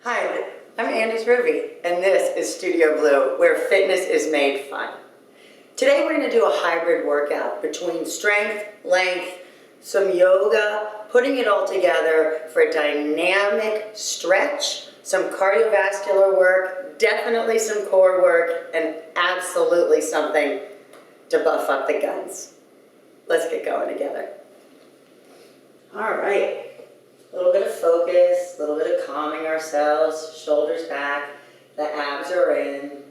Hi, I'm Andy's Hruby, and this is Studio Blue, where fitness is made fun. Today we're going to do a hybrid workout between strength, length, some yoga, putting it all together for a dynamic stretch, some cardiovascular work, definitely some core work, and absolutely something to buff up the guns. Let's get going together. All right. A little bit of focus, a little bit of calming ourselves, shoulders back, the abs are in.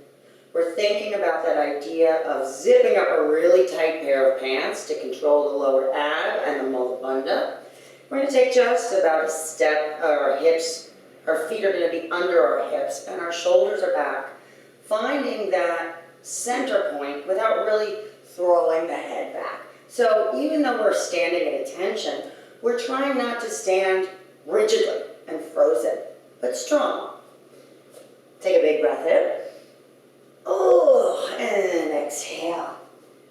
We're thinking about that idea of zipping up a really tight pair of pants to control the lower ab and the multibunda. We're going to take just about a step, our hips, our feet are going to be under our hips and our shoulders are back. Finding that center point without really throwing the head back. So even though we're standing at attention, we're trying not to stand rigidly and frozen, but strong. Take a big breath in. Oh, and exhale.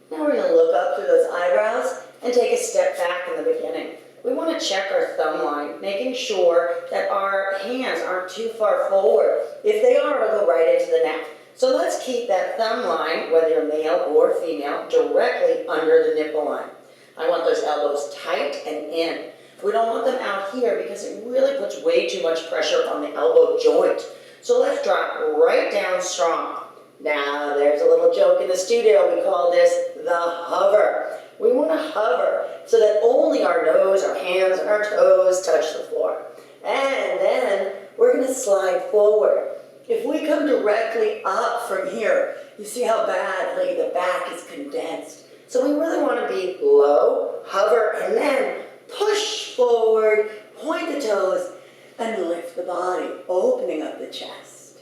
Now we're going to look up through those eyebrows and take a step back in the beginning. We want to check our thumb line, making sure that our hands aren't too far forward. If they are, it'll go right into the neck. So let's keep that thumb line, whether you're male or female, directly under the nipple line. I want those elbows tight and in. We don't want them out here because it really puts way too much pressure on the elbow joint. So let's drop right down strong. Now there's a little joke in the studio. We call this the hover. We want to hover so that only our nose, our hands, and our toes touch the floor. And then we're going to slide forward. If we come directly up from here, you see how badly the back is condensed. So we really want to be low, hover, and then push forward, point the toes, and lift the body, opening up the chest.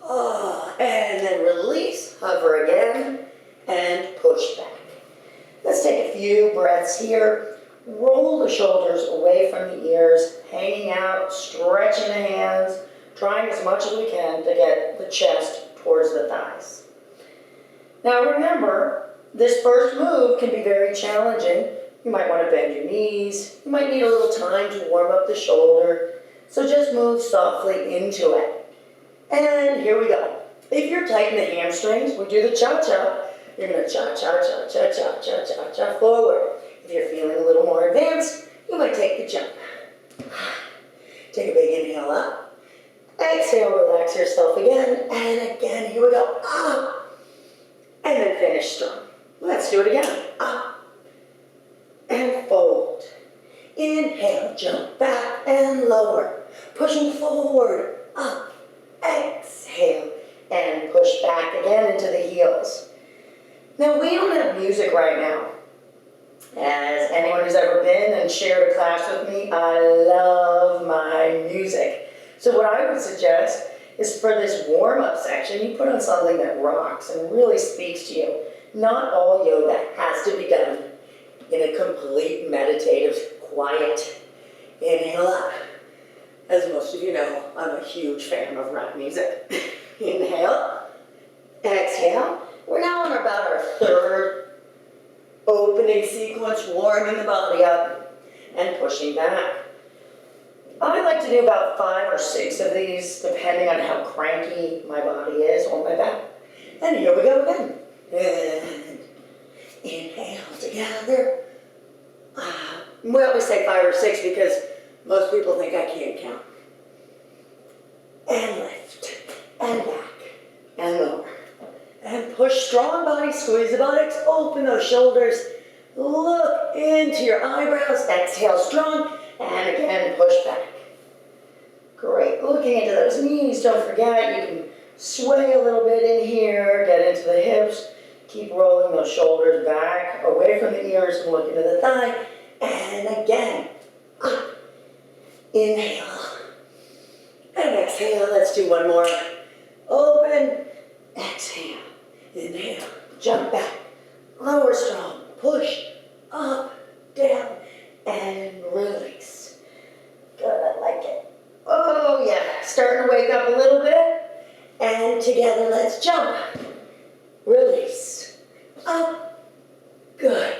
Oh, and then release, hover again, and push back. Let's take a few breaths here. Roll the shoulders away from the ears, hanging out, stretching the hands, trying as much as we can to get the chest towards the thighs. Now remember, this first move can be very challenging. You might want to bend your knees. You might need a little time to warm up the shoulder. So just move softly into it. And here we go. If you're tight in the hamstrings, we do the cha-cha. You're going to cha-cha-cha-cha-cha-cha-cha-cha forward. If you're feeling a little more advanced, you might take the jump. Take a big inhale up. Exhale, relax yourself again. And again, here we go. Up. And then finish strong. Let's do it again. Up. And fold. Inhale, jump back and lower. Pushing forward, up. Exhale, and push back again into the heels. Now, we don't have music right now. As anyone who's ever been and shared a class with me, I love my music. So what I would suggest is for this warm-up section, you put on something that rocks and really speaks to you. Not all yoga has to be done in a complete meditative quiet. Inhale up. As most of you know, I'm a huge fan of rock music. Inhale. Exhale. We're now on about our third opening sequence, warming the body up and pushing back. I like to do about 5 or 6 of these, depending on how cranky my body is on my back. And here we go again. And inhale together. We always say 5 or 6 because most people think I can't count. And lift, and back, and lower. And push, strong body, squeeze the buttocks, open those shoulders, look into your eyebrows, exhale strong, and again push back. Great, looking into those knees, don't forget you can sway a little bit in here, get into the hips, keep rolling those shoulders back, away from the ears and look into the thigh, and again, up. Inhale, and exhale. Let's do one more. Open, exhale, inhale, jump back, lower strong, push, up, down, and release. Good, I like it. Oh yeah, starting to wake up a little bit, and together let's jump, release, up, good,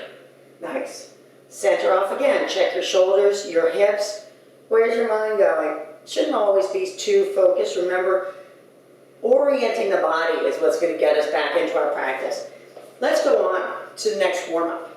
nice. Center off again, check your shoulders, your hips. Where's your mind going? Shouldn't always be too focused. Remember, orienting the body is what's going to get us back into our practice. Let's go on to the next warm-up.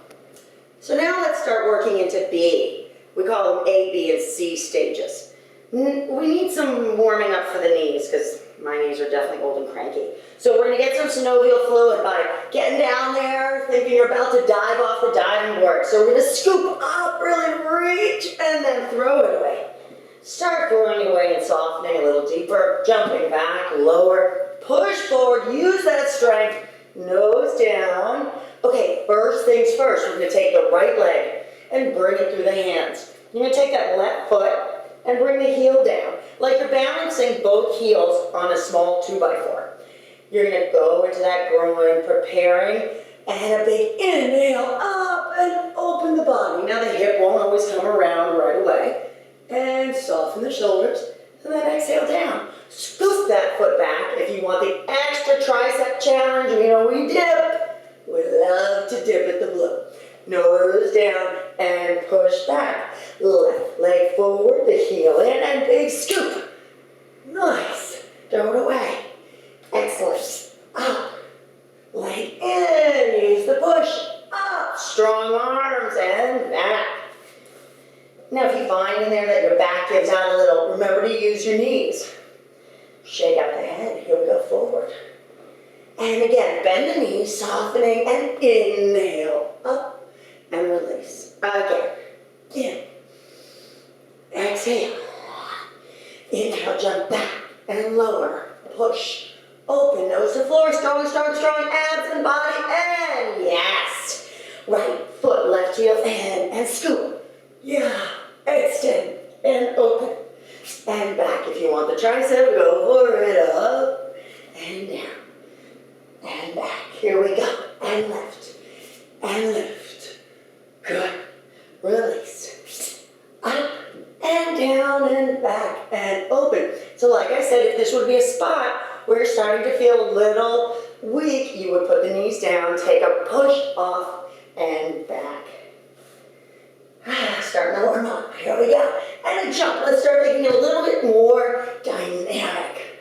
So now let's start working into B. We call them A, B, and C stages. We need some warming up for the knees because my knees are definitely old and cranky. So we're going to get some synovial fluid by getting down there, thinking you're about to dive off the diving board. So we're going to scoop up, really reach, and then throw it away. Start throwing it away and softening a little deeper, jumping back, lower, push forward, use that strength, nose down. Okay, first things first, we're going to take the right leg and bring it through the hands. You're going to take that left foot and bring the heel down, like you're balancing both heels on a small 2x4. You're going to go into that groin, preparing, and a big inhale up and open the body. Now the hip won't always come around right away. And soften the shoulders, and then exhale down. Scoop that foot back if you want the extra tricep challenge. You know, we dip. We love to dip at the blue. Nose down and push back. Left leg forward, the heel in, and big scoop. Nice. Throw it away. Excellent. Up. Leg in. Use the push. Up. Strong arms and back. Now if you find in there that your back gives out a little, remember to use your knees. Shake out the head. Here we go, forward. And again, bend the knees, softening, and inhale. Up and release. Again. In. Exhale. Inhale, jump back and lower. Push. Open, nose to floor. Strong, strong, strong. Abs and body. And yes. Right foot, left heel, and scoop. Yeah. Extend and open. And back. If you want the tricep, go for it. Up and down. And back. Here we go. And left. And lift. Good. Release. Up and down and back and open. So like I said, if this would be a spot where you're starting to feel a little weak, you would put the knees down, take a push off and back. Starting to warm up. Here we go. And a jump. Let's start making it a little bit more dynamic.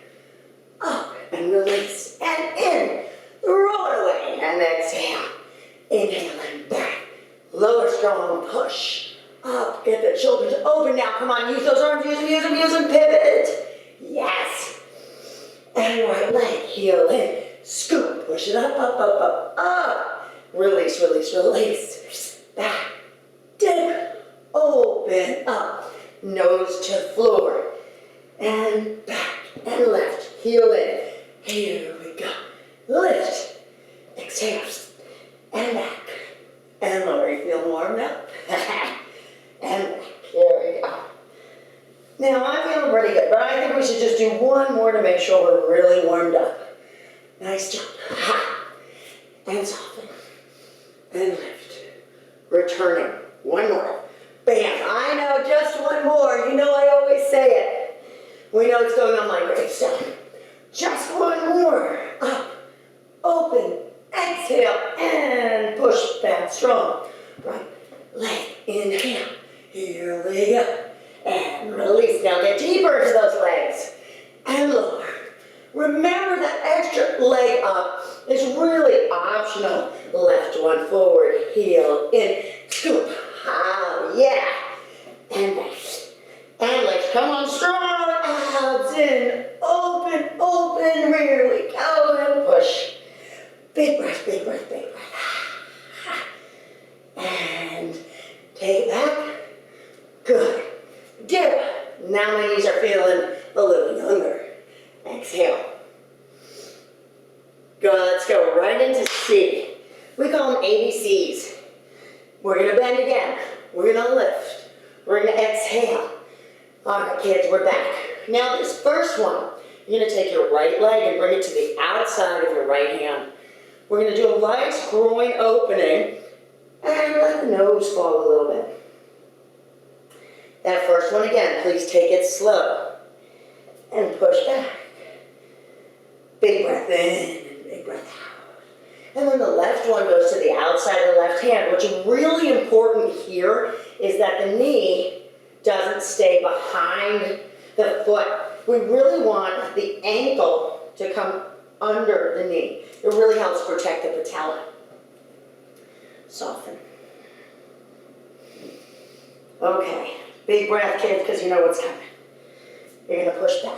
Up and release. And in. Roll it away. And exhale. Inhale and back. Lower strong. Push. Up. Get the shoulders open now. Come on. Use those arms. Use them. Pivot. Yes. And right leg. Heel in. Scoop. Push it up. Release, release, release. Back. Dip, open up, nose to floor, and back, and left, heel in. Here we go. Lift, exhale, and back, and lower. You feel warmed up? And back. Here we go. Now, I'm feeling pretty good, but I think we should just do one more to make sure we're really warmed up. Nice jump. And soften. And lift. Returning. One more. Bam. I know, just one more. You know I always say it. We know it's going on my gravestone. Just one more. Up. Open. Exhale. And push back strong. Right leg. Inhale. Here we go. And release. Now get deeper into those legs. And lower. Remember that extra leg up is really optional. Left one forward. Heel in. Scoop. Oh, yeah. And back. And legs come on strong. Abs in. Open, open. Here we go. And push. Big breath, big breath, big breath. And take it back. Good. Dip. Now my knees are feeling a little younger. Exhale. Good. Let's go right into C. We call them ABCs. We're going to bend again. We're going to lift. We're going to exhale. All right, kids, we're back. Now this first one, you're going to take your right leg and bring it to the outside of your right hand. We're going to do a light groin opening and let the nose fall a little bit. That first one again, please take it slow and push back. Big breath in and big breath out. And then the left one goes to the outside of the left hand. What's really important here is that the knee doesn't stay behind the foot. We really want the ankle to come under the knee. It really helps protect the patella. Soften. Okay, big breath, kids, because you know what's coming. You're going to push back.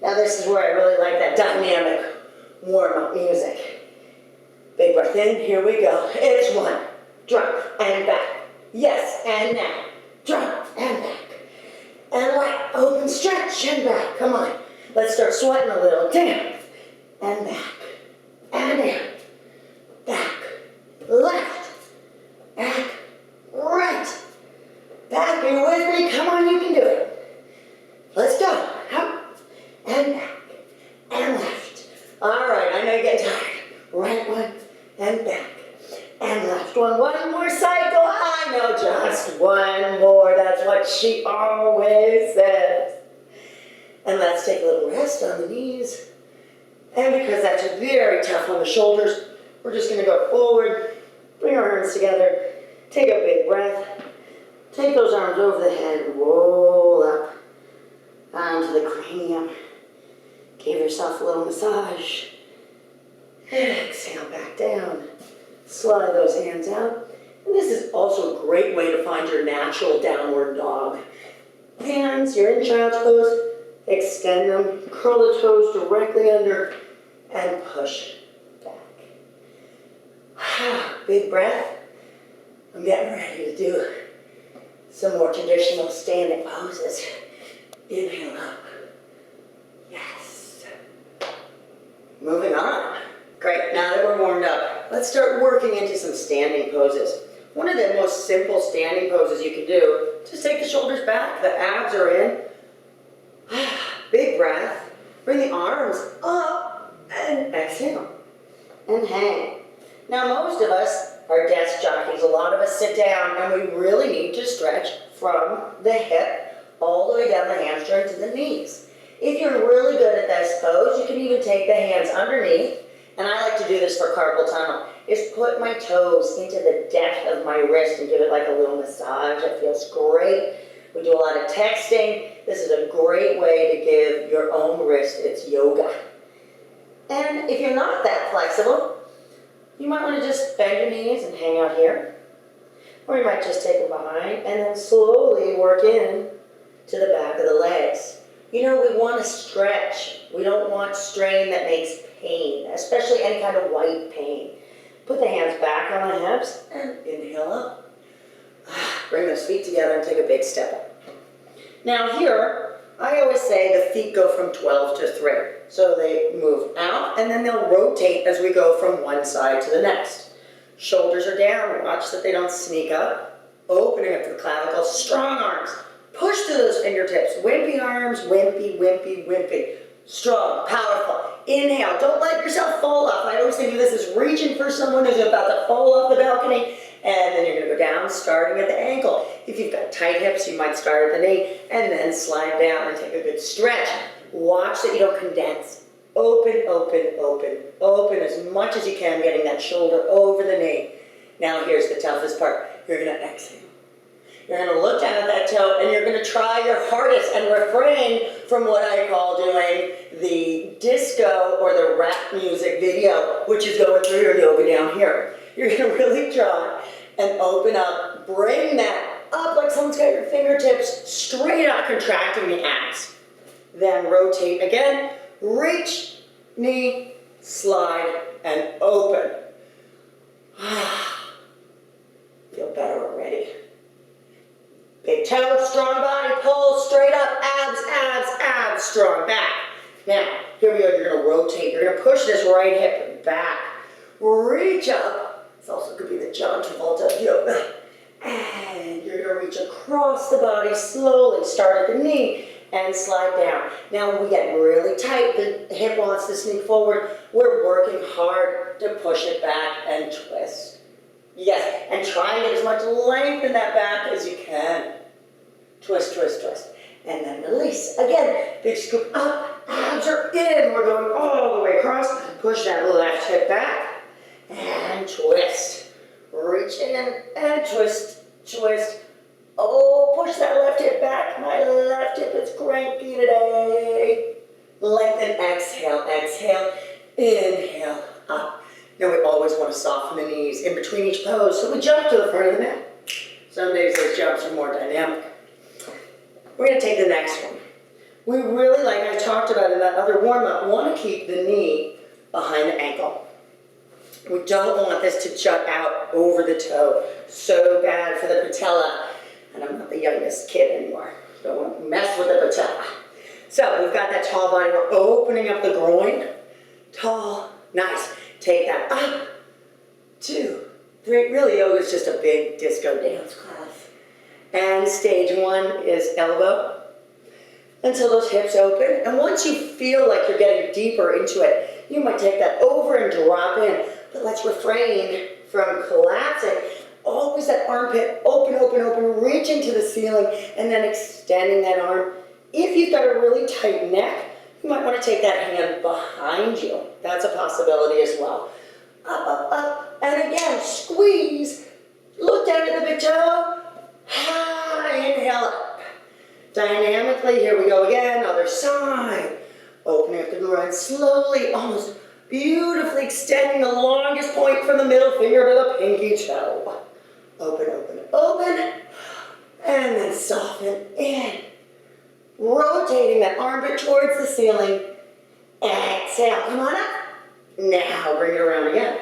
Now this is where I really like that dynamic warm-up music. Big breath in, here we go. It's one, drop, and back. Yes, and now. Drop, and back. And light, open, stretch, and back. Come on. Let's start sweating a little. Down, and back, and down. Back, left, back, right. Back, you're with me? Come on, you can do it. Let's go. Up, and back, and left. All right, I know you're getting tired. Right one, and back, and left one. One more cycle. I know, just one more. That's what she always says. And let's take a little rest on the knees. And because that's very tough on the shoulders, we're just going to go forward, bring our arms together, take a big breath, take those arms over the head, roll up onto the cranium. Give yourself a little massage. Exhale back down. Slide those hands out. And this is also a great way to find your natural downward dog. Hands, you're in child's pose. Extend them. Curl the toes directly under and push back. Big breath. I'm getting ready to do some more traditional standing poses. Inhale up. Yes. Moving on. Great, now that we're warmed up, let's start working into some standing poses. One of the most simple standing poses you can do, just take the shoulders back, the abs are in. Big breath, bring the arms up and exhale. And hang. Now most of us are desk jockeys. A lot of us sit down and we really need to stretch from the hip all the way down the hamstring to the knees. If you're really good at this pose, you can even take the hands underneath. And I like to do this for carpal tunnel, is put my toes into the depth of my wrist and give it like a little massage. It feels great. We do a lot of texting. This is a great way to give your own wrist its yoga. And if you're not that flexible, you might want to just bend your knees and hang out here. Or you might just take them behind and then slowly work in to the back of the legs. You know, we want to stretch. We don't want strain that makes pain, especially any kind of white pain. Put the hands back on the hips and inhale up. Bring those feet together and take a big step up. Now here, I always say the feet go from 12 to 3. So they move out and then they'll rotate as we go from one side to the next. Shoulders are down. Watch that they don't sneak up. Opening up the clavicle. Strong arms. Push through those fingertips. Wimpy arms. Wimpy, wimpy, wimpy. Strong, powerful. Inhale. Don't let yourself fall off. I always think of this as reaching for someone who's about to fall off the balcony. And then you're going to go down, starting at the ankle. If you've got tight hips, you might start at the knee and then slide down and take a good stretch. Watch that you don't condense. Open, open, open. Open as much as you can, getting that shoulder over the knee. Now here's the toughest part. You're going to exhale. You're going to look down at that toe and you're going to try your hardest and refrain from what I call doing the disco or the rap music video, which is going through your yoga down here. You're going to really try and open up. Bring that up like someone's got your fingertips straight up, contracting the abs. Then rotate again. Reach, knee, slide, and open. Feel better already. Big toe, strong body, pull straight up, abs, abs, abs, strong back. Now, here we go, you're going to rotate. You're going to push this right hip back. Reach up. This also could be the John Travolta of yoga. And you're going to reach across the body slowly. Start at the knee and slide down. Now, when we get really tight, the hip wants to sneak forward, we're working hard to push it back and twist. Yes, and try and get as much length in that back as you can. Twist, twist, twist. And then release. Again, big scoop up, abs are in. We're going all the way across. Push that left hip back and twist. Reach in and twist, twist. Oh, push that left hip back. My left hip is grabbing cranky today. Lengthen, exhale, exhale, inhale, up. Now we always want to soften the knees in between each pose, so we jump to the front of the mat. Some days those jumps are more dynamic. We're going to take the next one. We really, like I talked about in that other warm-up, want to keep the knee behind the ankle. We don't want this to jut out over the toe. So bad for the patella. And I'm not the youngest kid anymore. Don't want to mess with the patella. So we've got that tall body. We're opening up the groin. Tall, nice. Take that up, 2, 3. Really, yoga is just a big disco dance class. And stage 1 is elbow until those hips open. And once you feel like you're getting deeper into it, you might take that over and drop in. But let's refrain from collapsing. Always that armpit, open, open, open, reach into the ceiling, and then extending that arm. If you've got a really tight neck, you might want to take that hand behind you. That's a possibility as well. Up, up, up, and again, squeeze. Look down at the big toe. Inhale up. Dynamically, here we go again, other side. Opening up the groin slowly, almost beautifully extending the longest point from the middle finger to the pinky toe. Open, open, open, and then soften in. Rotating that armpit towards the ceiling. Exhale, come on up. Now bring it around again.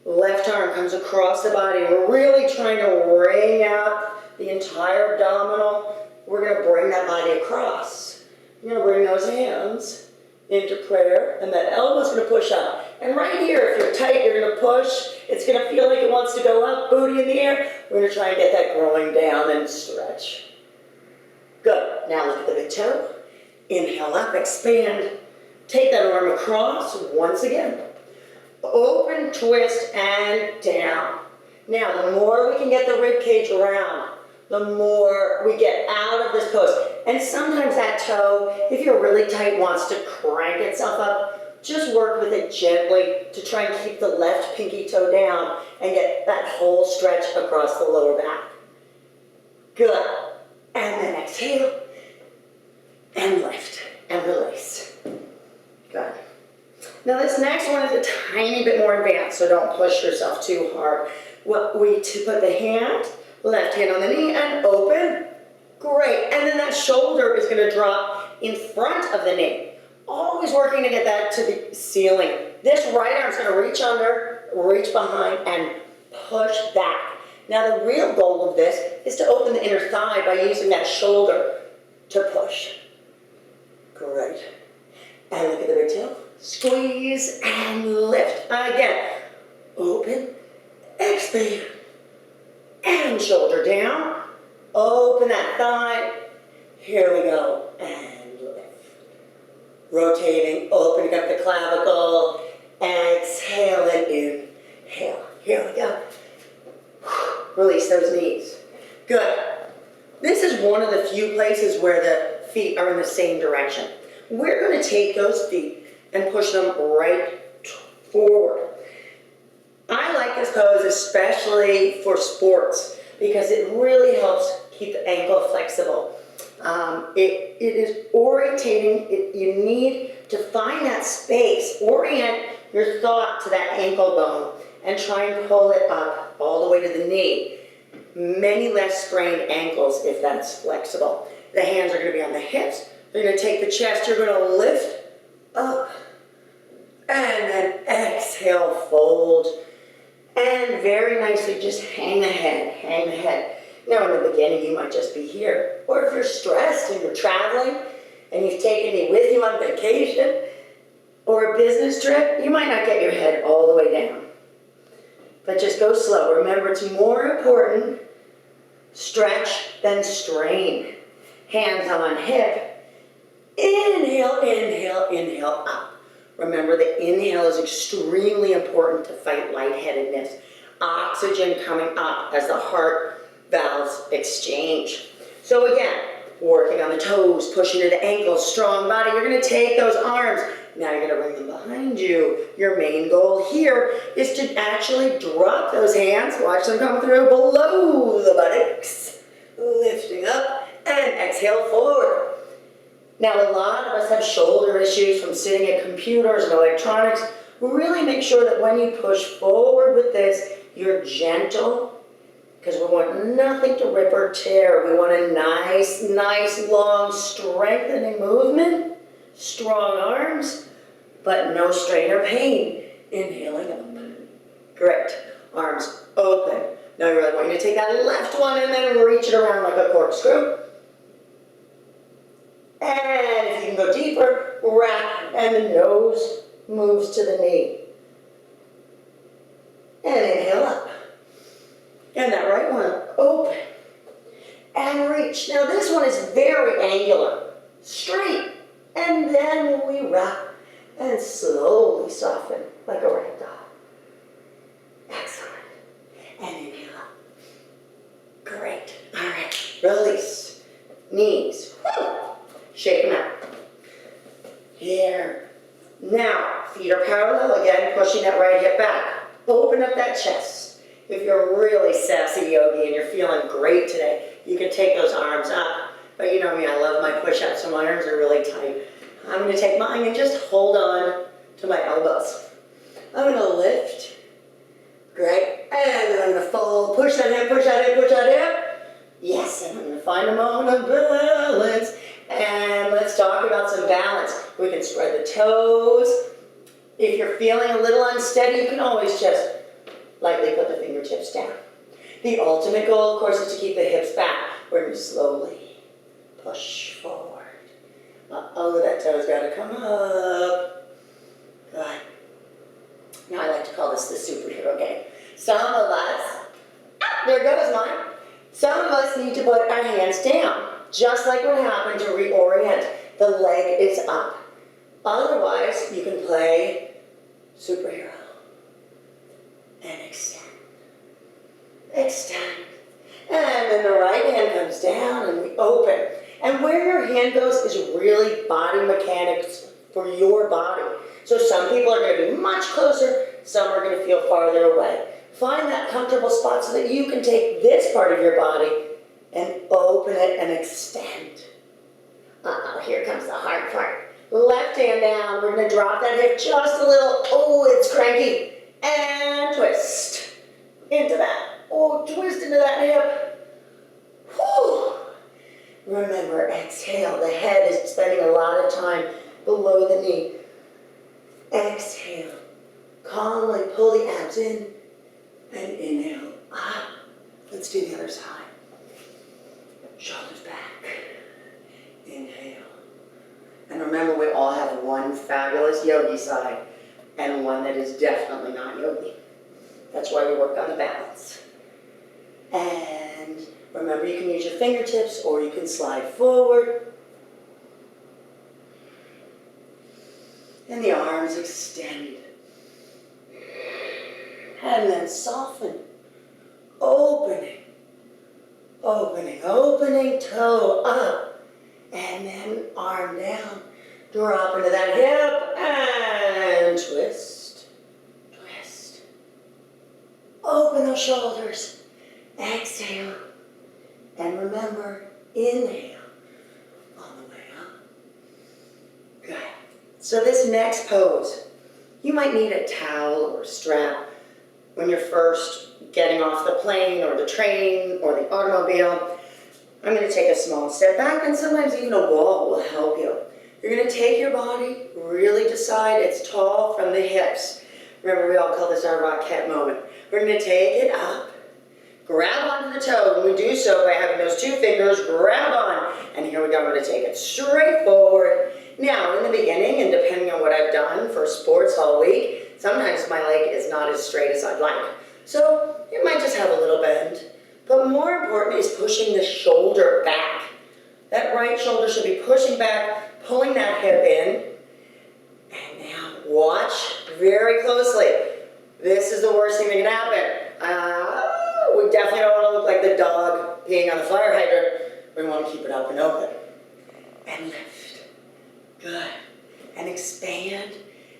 Left arm comes across the body. We're really trying to wring out the entire abdominal. We're going to bring that body across. You're going to bring those hands into prayer, and that elbow's going to push up. And right here, if you're tight, you're going to push. It's going to feel like it wants to go up, booty in the air. We're going to try and get that groin down and stretch. Good. Now look at the big toe. Inhale up, expand. Take that arm across once again. Open, twist, and down. Now, the more we can get the rib cage around, the more we get out of this pose. And sometimes that toe, if you're really tight, wants to crank itself up. Just work with it gently to try and keep the left pinky toe down and get that whole stretch across the lower back. Good. And then exhale, and lift, and release. Good. Now this next one is a tiny bit more advanced, so don't push yourself too hard. What we put the hand, left hand on the knee, and open. Great. And then that shoulder is going to drop in front of the knee. Always working to get that to the ceiling. This right arm is going to reach under, reach behind, and push back. Now the real goal of this is to open the inner thigh by using that shoulder to push. Great. And look at the big toe. Squeeze and lift. Again. Open, expand, and shoulder down. Open that thigh. Here we go. And lift. Rotating, opening up the clavicle. Exhale and inhale. Here we go. Release those knees. Good. This is one of the few places where the feet are in the same direction. We're going to take those feet and push them right forward. I like this pose especially for sports because it really helps keep the ankle flexible. It is orientating. You need to find that space. Orient your thought to that ankle bone and try and pull it up all the way to the knee. Many less sprained ankles if that's flexible. The hands are going to be on the hips. You're going to take the chest. You're going to lift up. And then exhale, fold. And very nicely just hang the head, hang the head. Now in the beginning you might just be here. Or if you're stressed and you're traveling and you've taken me with you on vacation or a business trip, you might not get your head all the way down. But just go slow. Remember, it's more important stretch than strain. Hands on hip. Inhale, inhale, inhale, up. Remember, the inhale is extremely important to fight lightheadedness. Oxygen coming up as the heart valves exchange. So again, working on the toes, pushing to the ankles, strong body. You're going to take those arms. Now you're going to bring them behind you. Your main goal here is to actually drop those hands. Watch them come through below the buttocks. Lifting up and exhale forward. Now, a lot of us have shoulder issues from sitting at computers and electronics. Really make sure that when you push forward with this, you're gentle, because we want nothing to rip or tear. We want a nice, long, strengthening movement, strong arms, but no strain or pain. Inhaling up. Great. Arms open. Now I really want you to take that left one and then reach it around like a corkscrew. And if you can go deeper, wrap, and the nose moves to the knee. And inhale up. And that right one, open. And reach. Now this one is very angular. Straight. And then we wrap and slowly soften like a rag doll. Excellent. And inhale up. Great. All right. Release. Knees. Woo. Shake them out. Here. Now, feet are parallel again, pushing that right hip back. Open up that chest. If you're really sassy yogi and you're feeling great today, you can take those arms up. But you know me, I love my push-ups, so my arms are really tight. I'm going to take mine and just hold on to my elbows. I'm going to lift. Great. And then I'm going to fold. Push that hip, push that hip, push that hip. Yes, and I'm going to find a moment of balance. And let's talk about some balance. We can spread the toes. If you're feeling a little unsteady, you can always just lightly put the fingertips down. The ultimate goal, of course, is to keep the hips back. We're going to slowly push forward. Uh-oh, that toe's got to come up. Good. Now I like to call this the superhero game. Some of us, there goes mine. Some of us need to put our hands down. Just like what happened to reorient. The leg is up. Otherwise, you can play superhero. And extend. Extend. And then the right hand comes down and we open. And where your hand goes is really body mechanics for your body. So some people are going to be much closer, some are going to feel farther away. Find that comfortable spot so that you can take this part of your body and open it and extend. Uh-oh, here comes the hard part. Left hand down, we're going to drop that hip just a little. Oh, it's cranky. And twist into that. Oh, twist into that hip. Whew. Remember, exhale. The head is spending a lot of time below the knee. Exhale. Calmly pull the abs in and inhale. Let's do the other side. Shoulders back. Inhale. And remember, we all have one fabulous yogi side and one that is definitely not yogi. That's why we work on the balance. And remember, you can use your fingertips or you can slide forward. And the arms extend. And then soften. Opening. Opening, opening, toe up. And then arm down. Drop into that hip and twist. Twist. Open those shoulders. Exhale. And remember, inhale on the way up. Good. So this next pose, you might need a towel or a strap when you're first getting off the plane or the train or the automobile. I'm going to take a small step back, and sometimes even a wall will help you. You're going to take your body, really decide it's tall from the hips. Remember, we all call this our rocket moment. We're going to take it up, grab onto the toe, and we do so by having those two fingers grab on. And here we go, I'm going to take it straight forward. Now, in the beginning, and depending on what I've done for sports all week, sometimes my leg is not as straight as I'd like. So it might just have a little bend. But more important is pushing the shoulder back. That right shoulder should be pushing back, pulling that hip in. And now watch very closely. This is the worst thing that can happen. We definitely don't want to look like the dog peeing on the fire hydrant. We want to keep it up and open. And lift. Good. And expand.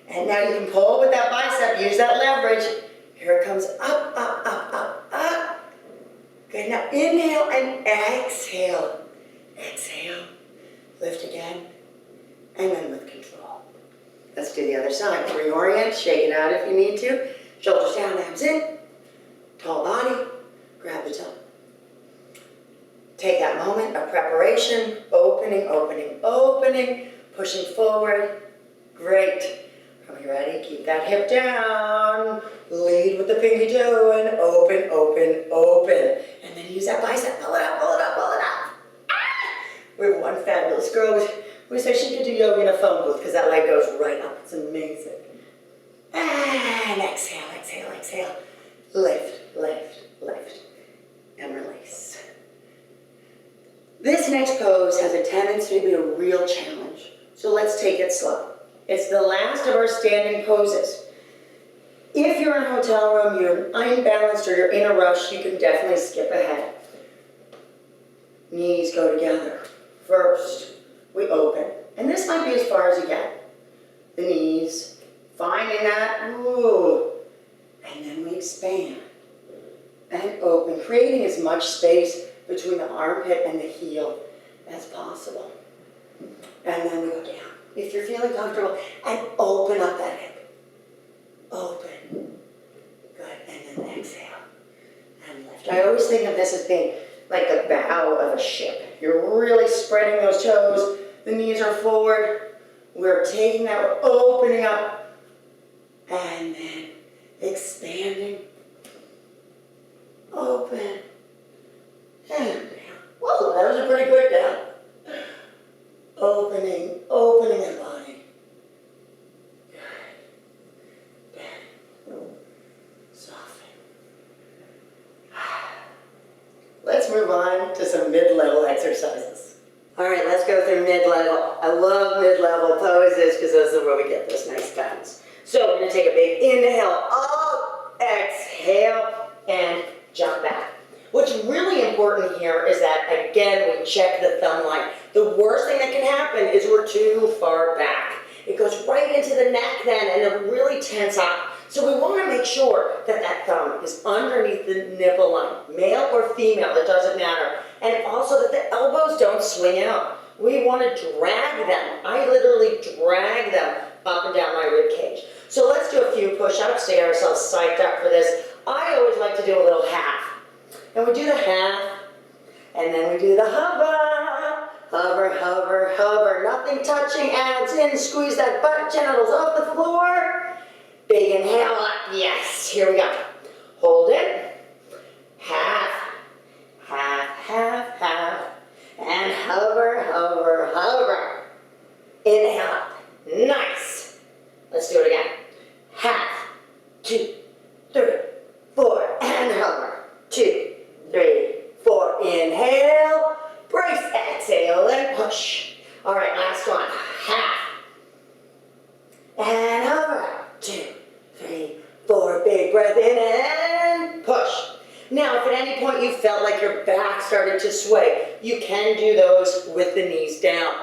And now you can pull with that bicep. Use that leverage. Here it comes up, up, up, up, up. Good. Now inhale and exhale. Exhale. Lift again. and then with control. Let's do the other side. Reorient, shake it out if you need to. Shoulders down, abs in. Tall body, grab the toe. Take that moment of preparation, opening, opening, opening, pushing forward. Great. Are we ready? Keep that hip down. Lead with the pinky toe and open, open, open. And then use that bicep. Pull it up, pull it up, pull it up. Ah! We have one fabulous girl. We say she could do yoga in a phone booth because that leg goes right up. It's amazing. And exhale, exhale, exhale. Lift, lift, lift. And release. This next pose has a tendency to be a real challenge. So let's take it slow. It's the last of our standing poses. If you're in a hotel room, you're unbalanced, or you're in a rush, you can definitely skip ahead. Knees go together. First, we open. And this might be as far as you get. The knees, finding that, ooh. And then we expand. And open, creating as much space between the armpit and the heel as possible. And then we go down. If you're feeling comfortable, and open up that hip. Open. Good. And then exhale. And lift. I always think of this as being like the bow of a ship. You're really spreading those toes. The knees are forward. We're taking that, we're opening up. And then expanding. Open. And down. Whoa, that was a pretty quick down. Opening, opening the body. Good. Bend. Soften. Let's move on to some mid-level exercises. All right, let's go through mid-level. I love mid-level poses because those are where we get this nice bounce. So we're going to take a big inhale, up, exhale, and jump back. What's really important here is that, again, we check the thumb line. The worst thing that can happen is we're too far back. It goes right into the neck then, and it'll really tense up. So we want to make sure that that thumb is underneath the nipple line, male or female, it doesn't matter. And also that the elbows don't swing out. We want to drag them. I literally drag them up and down my rib cage. So let's do a few push-ups to get ourselves psyched up for this. I always like to do a little half. And we do the half, and then we do the hover. Hover, hover, hover. Nothing touching, abs in. Squeeze that butt, genitals off the floor. Big inhale up. Yes, here we go. Hold it. Half, half, half, half. And hover, hover, hover. Inhale up. Nice. Let's do it again. Half, 2, 3, 4, and hover. 2, 3, 4. Inhale. Brace, exhale, and push. All right, last one. Half. And hover. 2, 3, 4. Big breath in and push. Now, if at any point you felt like your back started to sway, you can do those with the knees down.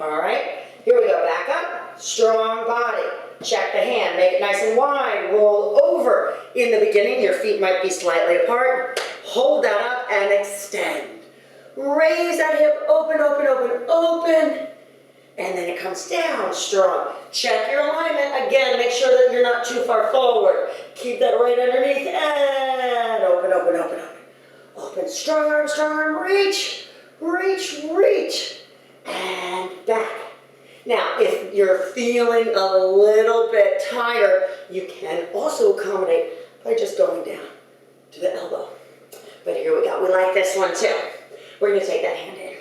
All right, here we go. Back up. Strong body. Check the hand. Make it nice and wide. Roll over. In the beginning, your feet might be slightly apart. Hold that up and extend. Raise that hip. Open, open, open, open. And then it comes down strong. Check your alignment. Again, make sure that you're not too far forward. Keep that right underneath. And open, open, open, open. Open, strong arm, strong arm. Reach, reach, reach. And back. Now, if you're feeling a little bit tired, you can also accommodate by just going down to the elbow. But here we go. We like this one too. We're going to take that hand in.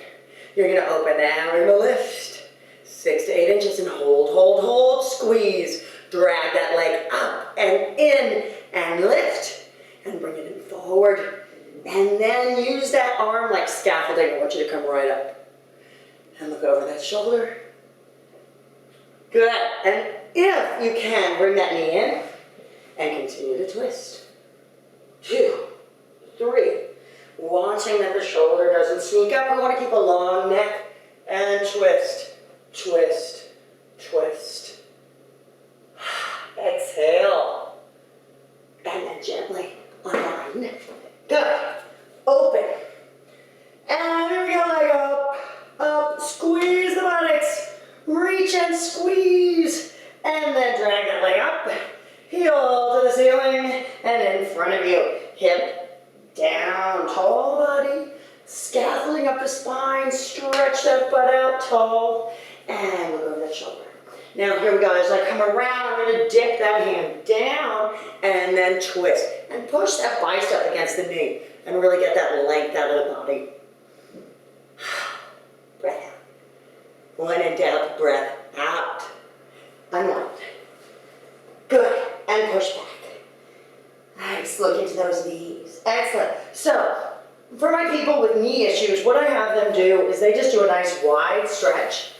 You're going to open down. We're going to lift 6 to 8 inches and hold, hold, hold. Squeeze. Drag that leg up and in and lift and bring it in forward. And then use that arm like scaffolding. I want you to come right up and look over that shoulder. Good. And if you can, bring that knee in and continue to twist. 2, 3. Watching that the shoulder doesn't sneak up. We want to keep a long neck and twist, twist, twist. Exhale. And then gently unwind. Good. Open. And here we go, leg up, up. Squeeze the buttocks. Reach it and squeeze, and then drag that leg up, heel to the ceiling, and in front of you, hip down, tall body, scaffolding up the spine, stretch that butt out tall, and look over that shoulder. Now here we go, as I come around, I'm gonna dip that hand down, and then twist, and push that bicep against the knee, and really get that length out of the body. Breath out. When in doubt, breath out. Unwind. Good, and push back. Nice, look into those knees. Excellent. So, for my people with knee issues, what I have them do is they just do a nice wide stretch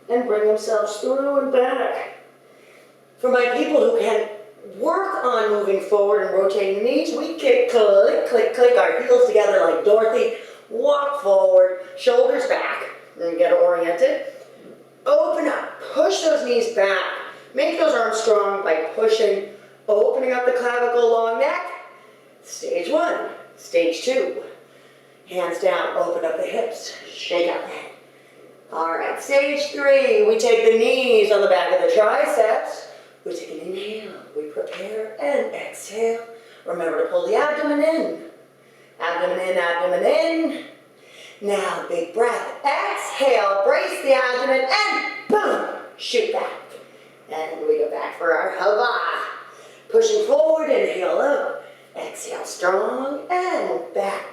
and bring themselves through and back. For my people who can work on moving forward and rotating the knees, we kick, click, click, click our heels together like Dorothy. Walk forward, shoulders back, and get oriented. Open up, push those knees back. Make those arms strong by pushing, opening up the clavicle, long neck. Stage 1. Stage 2. Hands down, open up the hips, shake out the head. All right, stage 3, we take the knees on the back of the triceps. We take an inhale, we prepare, and exhale. Remember to pull the abdomen in. Abdomen in, abdomen in. Now, big breath. Exhale, brace the abdomen, and boom, shoot back. And we go back for our hava. Pushing forward, inhale up. Exhale, strong, and back.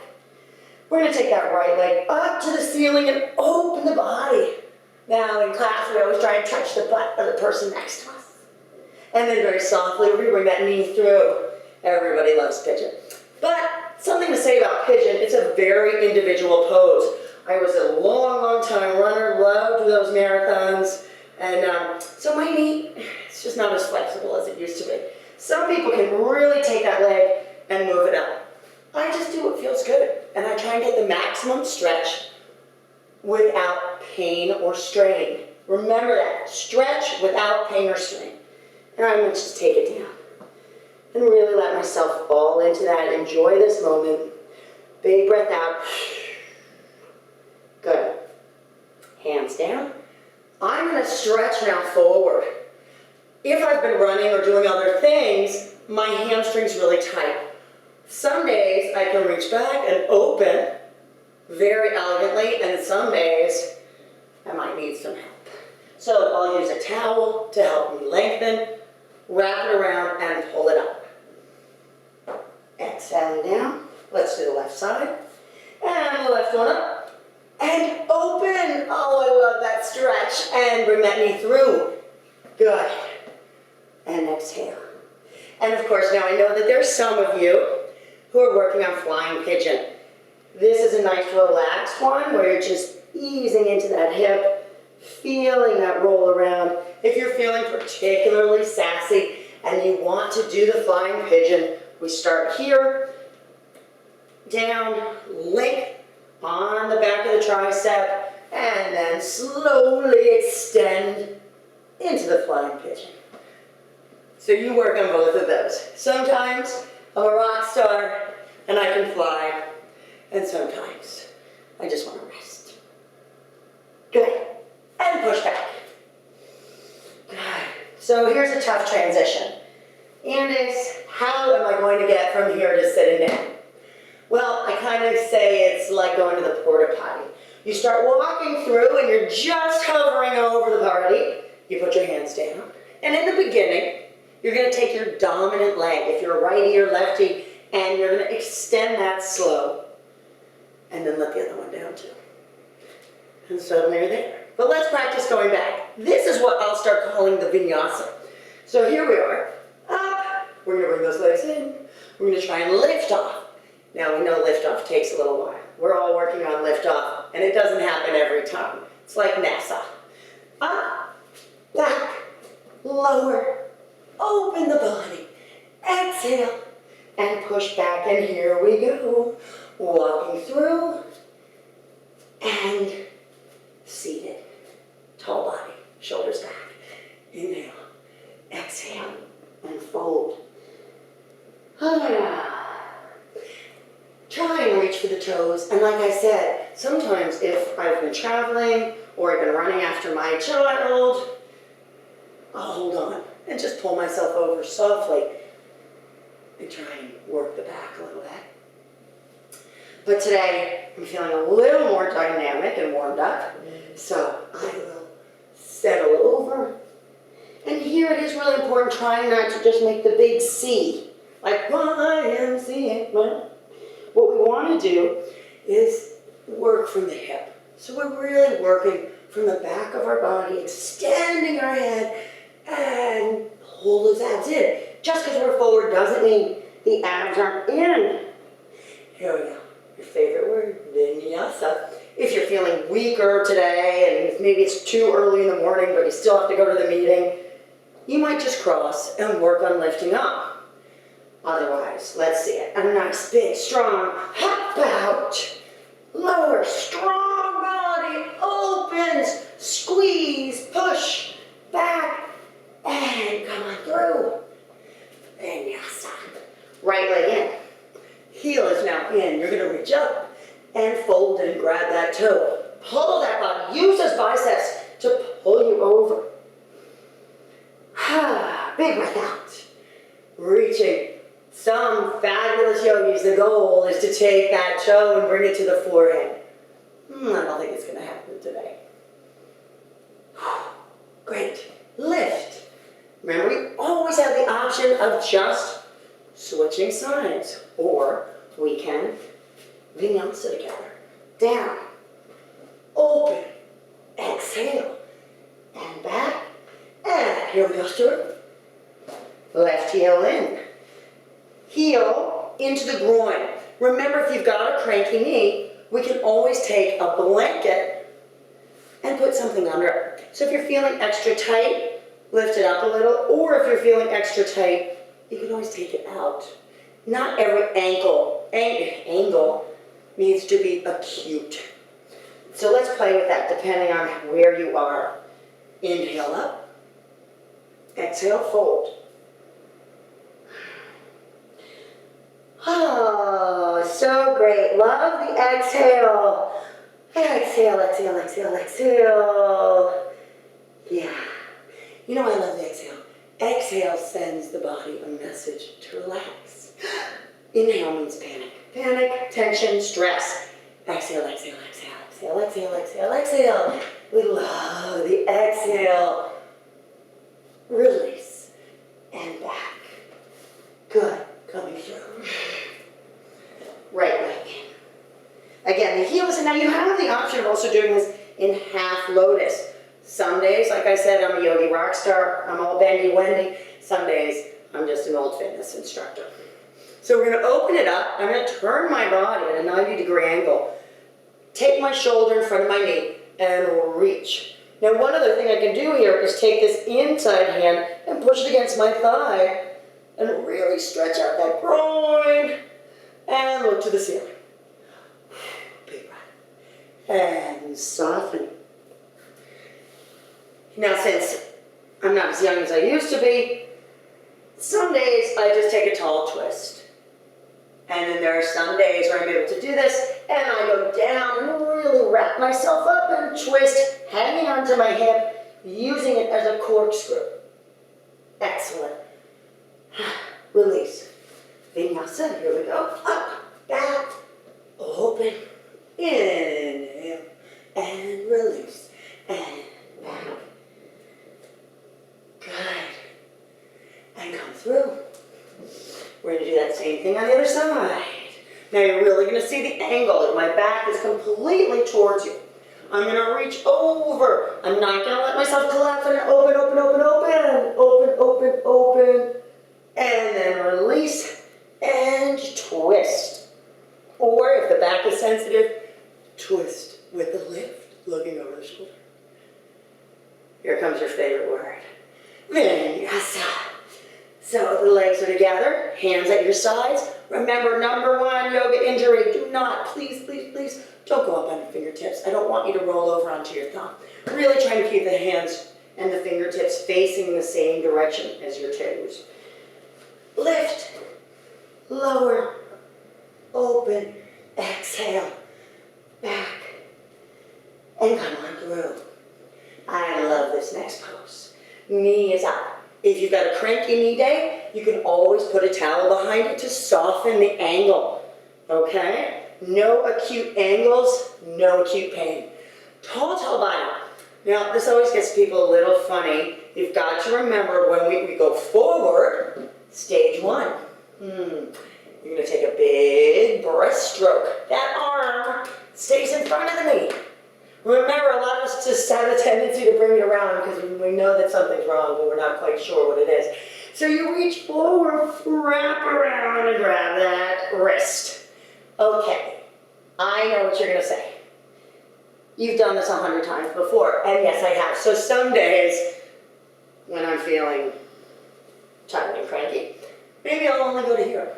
We're going to take that right leg up to the ceiling and open the body. Now, in class, we always try and touch the butt of the person next to us. And then very softly, we bring that knee through. Everybody loves pigeon. But something to say about pigeon, it's a very individual pose. I was a long time runner, loved those marathons, and so my knee, it's just not as flexible as it used to be. Some people can really take that leg and move it up. I just do what feels good, and I try and get the maximum stretch without pain or strain. Remember that, stretch without pain or strain. And I'm going to just take it down and really let myself fall into that. Enjoy this moment. Big breath out. Good. Hands down. I'm going to stretch now forward. If I've been running or doing other things, my hamstring's really tight. Some days I can reach back and open very elegantly, and some days I might need some help. So I'll use a towel to help me lengthen, wrap it around, and pull it up. Exhale down. Let's do the left side. And the left one up. And open. Oh, I love that stretch. And bring that knee through. Good. And exhale. And of course, now I know that there's some of you who are working on flying pigeon. This is a nice relaxed one where you're just easing into that hip, feeling that roll around. If you're feeling particularly sassy and you want to do the flying pigeon, we start here, down, link on the back of the tricep, and then slowly extend into the flying pigeon. So you work on both of those. Sometimes I'm a rock star and I can fly, and sometimes I just want to rest. Good. And push back. Good. So here's a tough transition. Andis, how am I going to get from here to sitting down? Well, I kind of say it's like going to the porta potty. You start walking through and you're just hovering over the party. You put your hands down. And in the beginning, you're going to take your dominant leg, if you're righty or lefty, and you're going to extend that slow. And then let the other one down too. And suddenly you're there. But let's practice going back. This is what I'll start calling the vinyasa. So here we are. Up. We're going to bring those legs in. We're going to try and lift off. Now we know lift off takes a little while. We're all working on lift off, and it doesn't happen every time. It's like NASA. Up, back, lower, open the body, exhale, and push back, and here we go. Walking through, and seated. Tall body, shoulders back. Inhale, exhale, and fold. Try and reach for the toes, and like I said, sometimes if I've been traveling or I've been running after my child, I'll hold on and just pull myself over softly and try and work the back a little bit. But today, I'm feeling a little more dynamic and warmed up, so I will settle over. And here it is really important, trying not to just make the big C, like YMCA. What we want to do is work from the hip. So we're really working from the back of our body, extending our head, and pull those abs in. Just because we're forward doesn't mean the abs aren't in. Here we go. Your favorite word, vinyasa. If you're feeling weaker today, and maybe it's too early in the morning, but you still have to go to the meeting, you might just cross and work on lifting up. Otherwise, let's see it. A nice, big, strong hop out. Lower, strong body, opens, squeeze, push, back, and come on through. Vinyasa. Right leg in. Heel is now in. You're going to reach up and fold and grab that toe. Pull that body. Use those biceps to pull you over. Big breath out. Reaching. Some fabulous yogis, the goal is to take that toe and bring it to the forehead. I don't think it's going to happen today. Great. Lift. Remember, we always have the option of just switching sides, or we can vinyasa together. Down, open, exhale, and back, and here we go, Stuart. Left heel in, heel into the groin. Remember, if you've got a cranky knee, we can always take a blanket and put something under it. So if you're feeling extra tight, lift it up a little, or if you're feeling extra tight, you can always take it out. Not every angle needs to be acute. So let's play with that depending on where you are. Inhale up, exhale, fold. Oh, so great. Love the exhale. Exhale, exhale, exhale, exhale. Yeah. You know I love the exhale. Exhale sends the body a message to relax. Inhale means panic. Panic, tension, stress. Exhale, exhale, exhale, exhale, exhale, exhale, exhale. We love the exhale. Release and back. Good. Coming through. Right leg in. Again, the heels, and now you have the option of also doing this in half lotus. Some days, like I said, I'm a yogi rock star. I'm all bendy wendy. Some days, I'm just an old fitness instructor. So we're going to open it up. I'm going to turn my body at a 90-degree angle. Take my shoulder in front of my knee and reach. Now, one other thing I can do here is take this inside hand and push it against my thigh and really stretch out that groin and look to the ceiling. Big breath. And soften. Now, since I'm not as young as I used to be, some days I just take a tall twist. And then there are some days where I'm able to do this, and I go down and really wrap myself up and twist, hanging onto my hip, using it as a corkscrew. Excellent. Release. Vinyasa, here we go. Up, back, open, inhale, and release, and back. Good. And come through. We're going to do that same thing on the other side. Now you're really going to see the angle. My back is completely towards you. I'm going to reach over. I'm not going to let myself collapse. I'm going to open, open, open, open. Open, open, open. And then release and twist. Or if the back is sensitive, twist with the lift, looking over the shoulder. Here comes your favorite word. Vinyasa. So the legs are together, hands at your sides. Remember, number one yoga injury, do not, please, please, please, don't go up on your fingertips. I don't want you to roll over onto your thumb. Really trying to keep the hands and the fingertips facing the same direction as your toes. Lift, lower, open, exhale, back, and come on through. I love this next pose. knee is up. If you've got a cranky knee day, you can always put a towel behind it to soften the angle, okay? No acute angles, no acute pain. Tall body. Now, this always gets people a little funny. You've got to remember when we go forward, stage one. You're gonna take a big breaststroke. That arm stays in front of the knee. Remember, a lot of us just have a tendency to bring it around because we know that something's wrong, but we're not quite sure what it is. So you reach forward, wrap around, and grab that wrist. Okay, I know what you're going to say. You've done this 100 times before, and yes, I have. So some days, when I'm feeling tired and cranky, maybe I'll only go to here.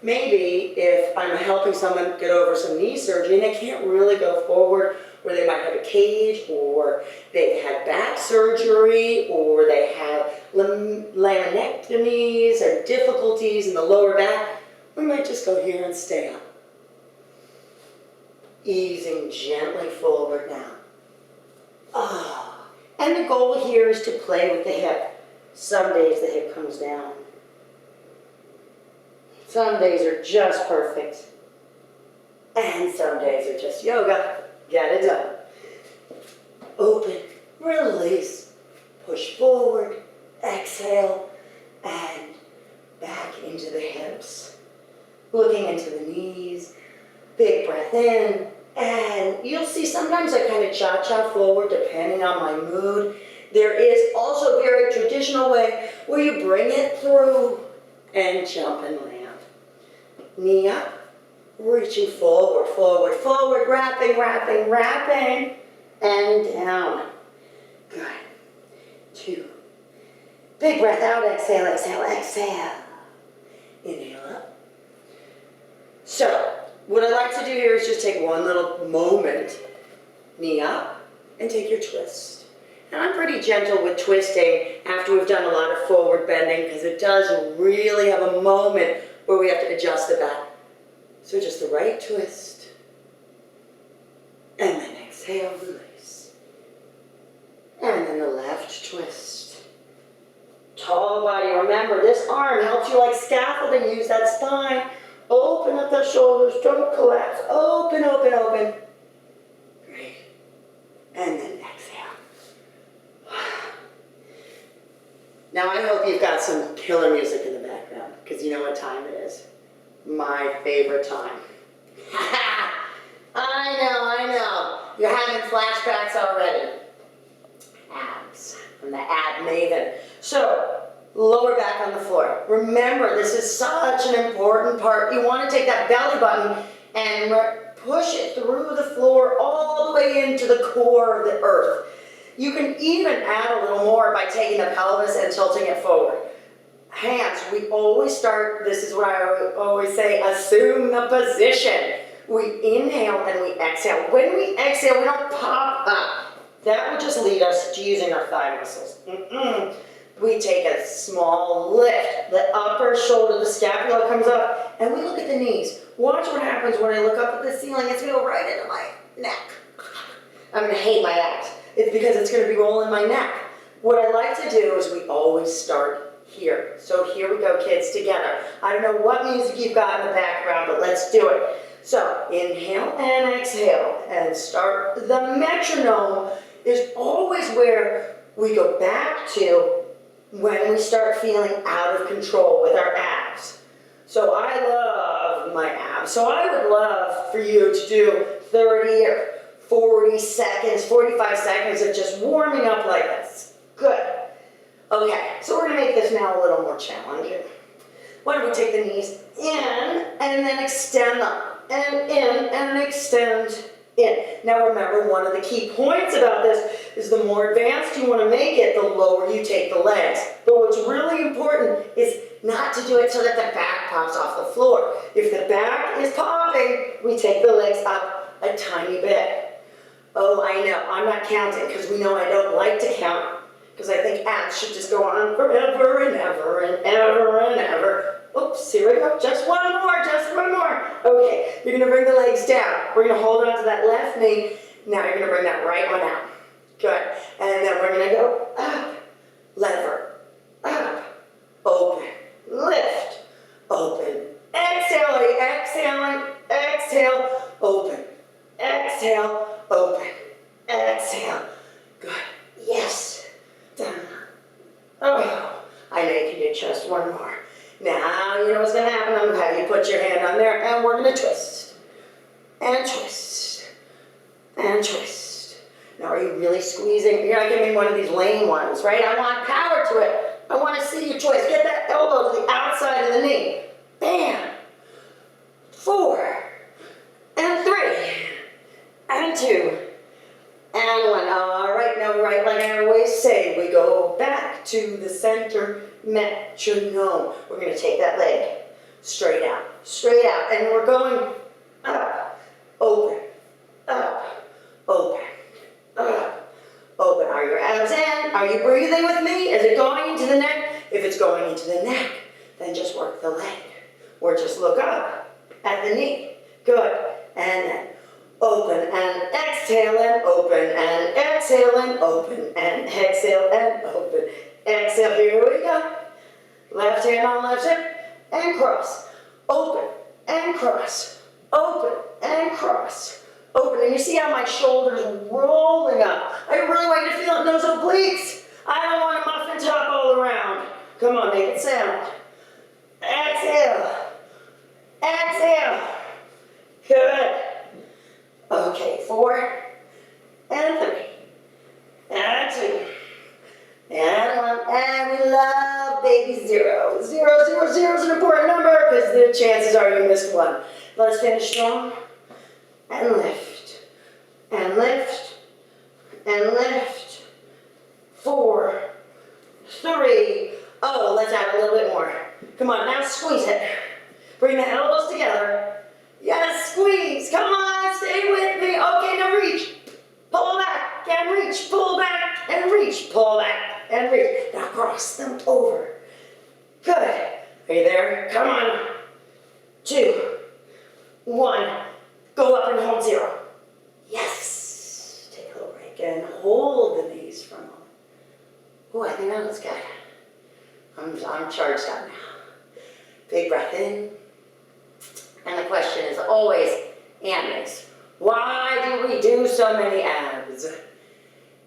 Maybe if I'm helping someone get over some knee surgery and they can't really go forward, where they might have a cage, or they've had back surgery, or they have laminectomies or difficulties in the lower back, we might just go here and stay up. Easing gently forward now. And the goal here is to play with the hip. Some days the hip comes down. Some days are just perfect. And some days are just yoga. Get it done. Open, release, push forward, exhale, and back into the hips. Looking into the knees, big breath in, and you'll see sometimes I kind of cha-cha forward depending on my mood. There is also a very traditional way where you bring it through and jump and land. Knee up. Reaching forward, forward, forward, wrapping, wrapping, wrapping, and down. Good. 2. Big breath out, exhale, exhale, exhale. Inhale up. So, what I like to do here is just take one little moment, knee up, and take your twist. And I'm pretty gentle with twisting after we've done a lot of forward bending because it does really have a moment where we have to adjust the back. So just the right twist, and then exhale, release. And then the left twist. Tall body, remember this arm helps you like scaffolding, use that spine. Open up the shoulders, don't collapse. Open, open, open. Great. And then exhale. Now I hope you've got some killer music in the background, because you know what time it is. My favorite time. I know. You're having flashbacks already. Abs. I'm the ab maven. So, lower back on the floor. Remember, this is such an important part. You want to take that belly button and push it through the floor all the way into the core of the earth. You can even add a little more by taking the pelvis and tilting it forward. Hands, we always start, this is what I always say, assume the position. We inhale and we exhale. When we exhale, we don't pop up. That would just lead us to using our thigh muscles. We take a small lift. The upper shoulder, the scapula comes up, and we look at the knees. Watch what happens when I look up at the ceiling. It's going to go right into my neck. I'm going to hate my abs. It's because it's going to be rolling my neck. What I like to do is we always start here. So here we go, kids, together. I don't know what music you've got in the background, but let's do it. So inhale and exhale and start. The metronome is always where we go back to when we start feeling out of control with our abs. So I love my abs. So I would love for you to do 30 or 40 seconds, 45 seconds of just warming up like this. Good. Okay, so we're going to make this now a little more challenging. Why don't we take the knees in and then extend them, and in and extend in. Now remember, one of the key points about this is the more advanced you want to make it, the lower you take the legs. But what's really important is not to do it so that the back pops off the floor. If the back is popping, we take the legs up a tiny bit. Oh, I know, I'm not counting because we know I don't like to count. Because I think abs should just go on forever and ever and ever and ever. Oops, here we go. Just one more, just one more. Okay, you're going to bring the legs down. We're going to hold on to that left knee. Now you're going to bring that right one out. Good. And then we're going to go up. Okay, just one more. Now, you know what's going to happen. I'm going to have you put your hand on there, and we're going to twist. And twist. And twist. Now, are you really squeezing? You're not giving me one of these lame ones, right? I want power to it. I want to see you twist. Get that elbow to the outside of the knee. Bam. 4. And 3. And 2. And 1. All right, now, right, like I always say, we go back to the center metronome. We're going to take that leg straight out, and we're going up, open, up, open, up, open. Are your abs in? Are you breathing with me? Is it going into the neck? If it's going into the neck, then just work the leg, or just look up at the knee. Good. And then open and exhale and open and exhale and open and exhale and open. Exhale, here we go. Left hand on left hip and cross. Open and cross. Open and cross. Open. And you see how my shoulders are rolling up. I really want you to feel it in those obliques. I don't want a muffin top all around. Come on, make it sound. Exhale. Exhale. Good. Okay, 4 and 3 and 2 and 1, and we love baby 0. 0, 0, 0 is an important number because the chances are you missed one. Let's finish strong and lift and lift and lift. 4, 3. Oh, let's add a little bit more. Come on, now squeeze it. Bring the elbows together. Yes, squeeze. Come on, stay with me. Okay, now reach. Pull back and reach. Pull back and reach. Pull back and reach. Now cross them over. Good. Are you there? Come on. 2, 1. Go up and hold 0. Yes. Take a little break and hold the knees for a moment. Oh, I think that looks good. I'm charged up now. Big breath in. And the question is always, Annies, why do we do so many abs?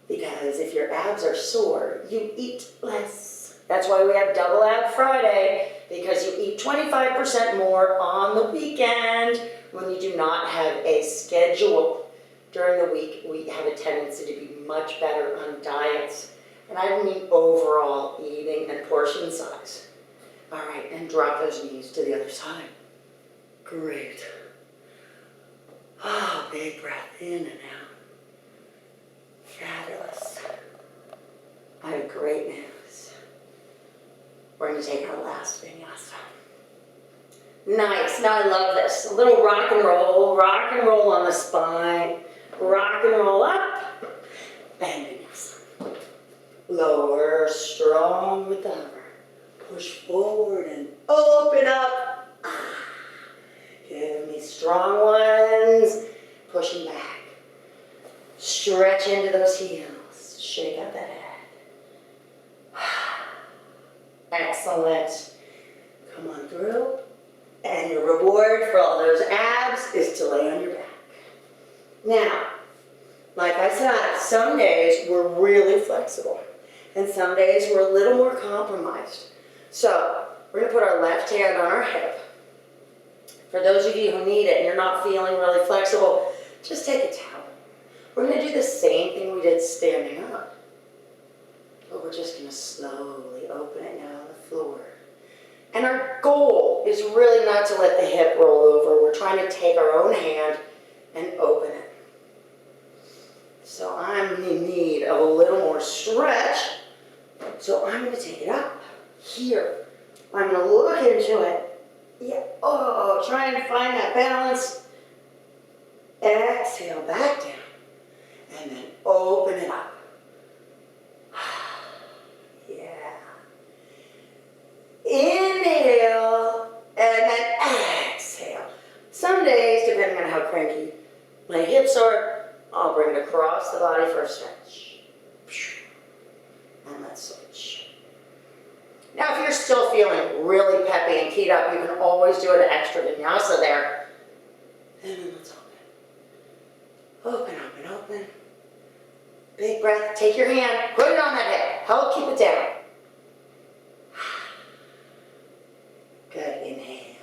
Because if your abs are sore, you eat less. That's why we have Double Ab Friday, because you eat 25% more on the weekend when you do not have a schedule. During the week, we have a tendency to be much better on diets. And I don't mean overall eating and portion size. All right, and drop those knees to the other side. Great. Ah, big breath in and out. Fabulous. I have great news. We're going to take our last vinyasa. Nice. Now I love this. A little rock and roll on the spine. Rock and roll up. And vinyasa. Lower, strong with the hover. Push forward and open up. Give me strong ones. Pushing back. Stretch into those heels. Shake out that head. Excellent. Come on through. And your reward for all those abs is to lay on your back. Now, like I said, some days we're really flexible. And some days we're a little more compromised. So, we're going to put our left hand on our hip. For those of you who need it and you're not feeling really flexible, just take a towel. We're going to do the same thing we did standing up. But we're just going to slowly open it now on the floor. And our goal is really not to let the hip roll over. We're trying to take our own hand and open it. So I'm in need of a little more stretch. So I'm going to take it up here. I'm going to look into it. Yeah. Oh, try and find that balance. Exhale back down. And then open it up. Yeah. Inhale. And then exhale. Some days, depending on how cranky my hips are, I'll bring it across the body for a stretch. And let's switch. Now, if you're still feeling really peppy and keyed up, you can always do an extra vinyasa there. And then let's open. Open, open, open. Big breath. Take your hand, put it on that hip. Help keep it down. Good, inhale.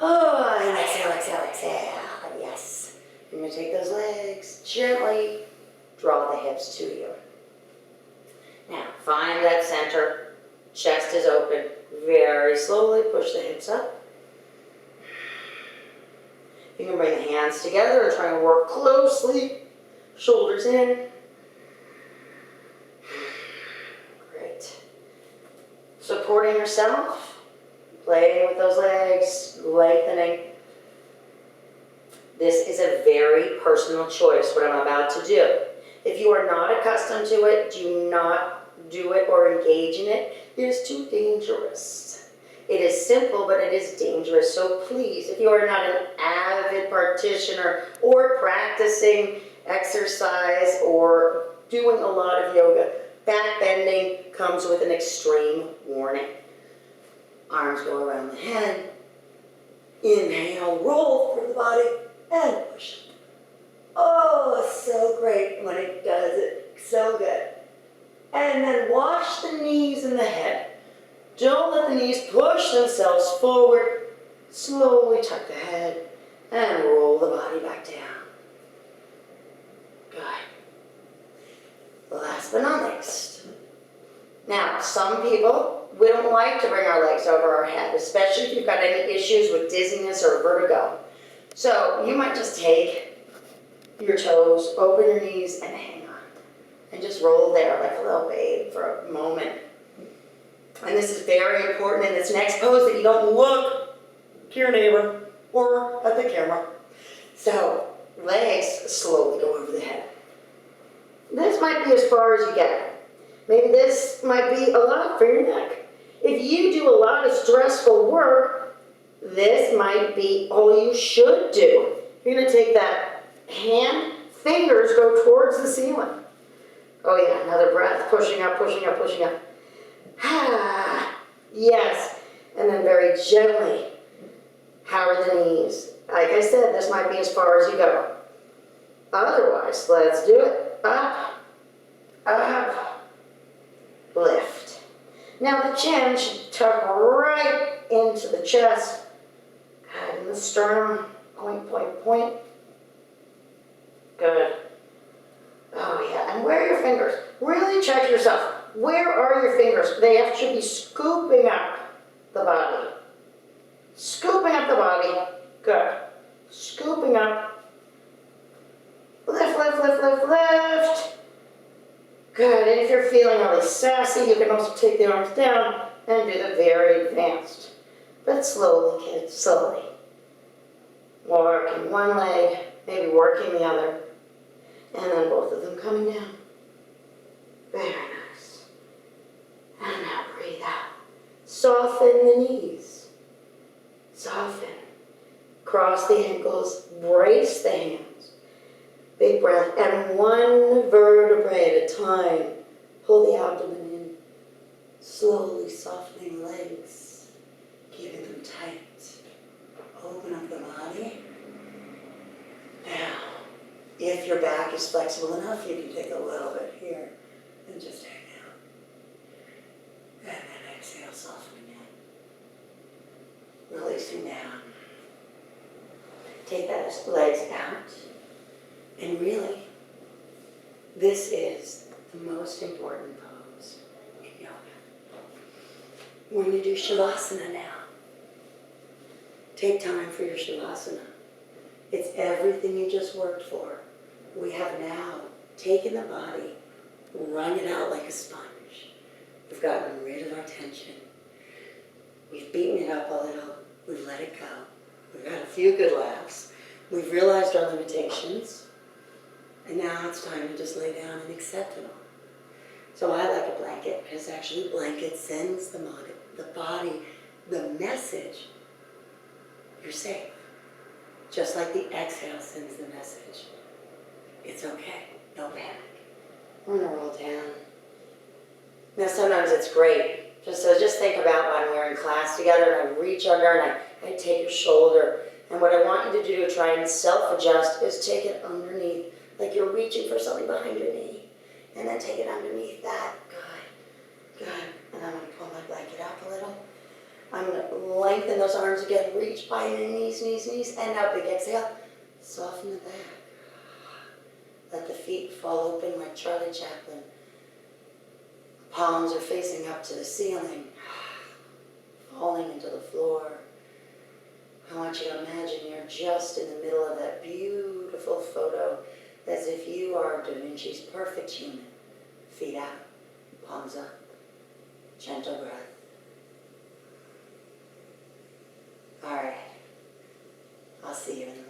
Oh, and exhale, exhale, exhale. Yes. I'm going to take those legs, gently draw the hips to you. Now, find that center. Chest is open. Very slowly push the hips up. You can bring the hands together and try and work closely. Shoulders in. Great. Supporting yourself. Playing with those legs. Lengthening. This is a very personal choice, what I'm about to do. If you are not accustomed to it, do not do it or engage in it. It is too dangerous. It is simple, but it is dangerous. So please, if you are not an avid practitioner or practicing exercise or doing a lot of yoga, back bending comes with an extreme warning. Arms go around the head. Inhale, roll through the body, and push. Oh, so great when it does it. So good. And then wash the knees and the head. Don't let the knees push themselves forward. Slowly tuck the head and roll the body back down. Good. Last but not least. Now, some people, we don't like to bring our legs over our head, especially if you've got any issues with dizziness or vertigo. So you might just take your toes, open your knees, and hang on. And just roll there like a little wave for a moment. And this is very important in this next pose that you don't look to your neighbor or at the camera. So legs slowly go over the head. This might be as far as you get. Maybe this might be a lot for your neck. If you do a lot of stressful work, this might be all you should do. You're going to take that hand, fingers go towards the ceiling. Oh yeah, another breath, pushing up, pushing up, pushing up. Ah, yes. And then very gently, power the knees. Like I said, this might be as far as you go. Otherwise, let's do it. Up, up, lift. Now the chin should tuck right into the chest. And the sternum, point, point, point. Good. Oh yeah, and where are your fingers? Really check yourself. Where are your fingers? They should be scooping up the body. Scooping up the body. Good. Scooping up. Lift, lift, lift, lift, lift. Good, and if you're feeling really sassy, you can also take the arms down and do the very advanced. But slowly, kids, slowly. Working one leg, maybe working the other. And then both of them coming down. Very nice. And now breathe out. Soften the knees. Soften. Cross the ankles. Brace the hands. Big breath. And one vertebrae at a time. Pull the abdomen in. Slowly softening the legs. Keeping them tight. Open up the body. Now, if your back is flexible enough, you can take a little bit here and just hang out. And then exhale, softening in. Releasing down. Take those legs out. And really, this is the most important pose in yoga. We're going to do Shavasana now. Take time for your Shavasana. It's everything you just worked for. We have now taken the body, wrung it out like a sponge. We've gotten rid of our tension. We've beaten it up a little. We've let it go. We've had a few good laughs. We've realized our limitations. And now it's time to just lay down and accept it all. So I like a blanket, because actually a blanket sends the body the message, you're safe. Just like the exhale sends the message. It's okay, no panic. We're gonna roll down. Now sometimes it's great. Just think about when we're in class together and I reach under and I take your shoulder. And what I want you to do to try and self-adjust is take it underneath, like you're reaching for something behind your knee. And then take it underneath that. Good, good. And I'm gonna pull my blanket up a little. I'm going to lengthen those arms again. Reach by your knees, knees, knees. And now big exhale. Soften the back. Let the feet fall open like Charlie Chaplin. Palms are facing up to the ceiling. Falling into the floor. I want you to imagine you're just in the middle of that beautiful photo, as if you are Da Vinci's perfect human. Feet out, palms up, gentle breath. All right, I'll see you in the